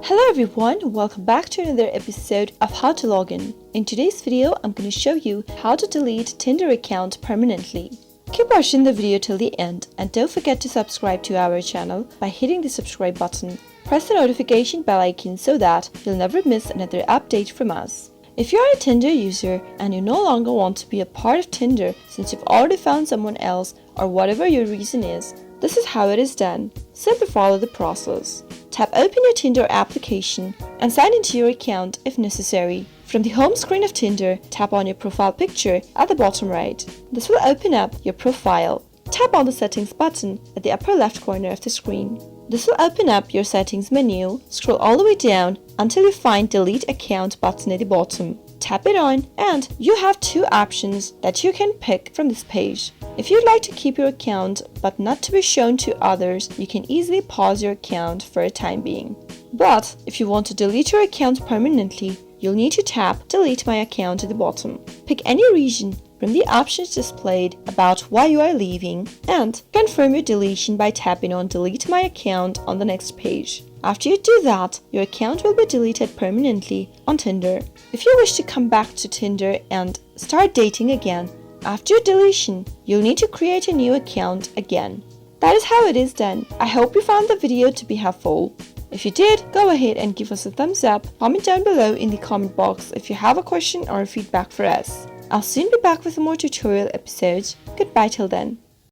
Hello everyone, welcome back to another episode of How to Log In. In today's video, I'm going to show you how to delete Tinder account permanently. Keep watching the video till the end and don't forget to subscribe to our channel by hitting the subscribe button. Press the notification bell icon so that you'll never miss another update from us. If you're a Tinder user and you no longer want to be a part of Tinder since you've already found someone else or whatever your reason is, this is how it is done. Simply follow the process. Tap Open your Tinder application and sign into your account if necessary. From the home screen of Tinder, tap on your profile picture at the bottom right. This will open up your profile. Tap on the Settings button at the upper left corner of the screen. This will open up your settings menu. Scroll all the way down until you find Delete Account button at the bottom. Tap it on and you have two options that you can pick from this page. If you'd like to keep your account but not to be shown to others, you can easily pause your account for a time being. But if you want to delete your account permanently, you'll need to tap Delete My Account at the bottom. Pick any region from the options displayed about why you are leaving and confirm your deletion by tapping on Delete My Account on the next page. After you do that, your account will be deleted permanently on Tinder. If you wish to come back to Tinder and start dating again, after your deletion, you'll need to create a new account again. That is how it is done. I hope you found the video to be helpful. If you did, go ahead and give us a thumbs up. Comment down below in the comment box if you have a question or a feedback for us. I'll soon be back with more tutorial episodes. Goodbye till then.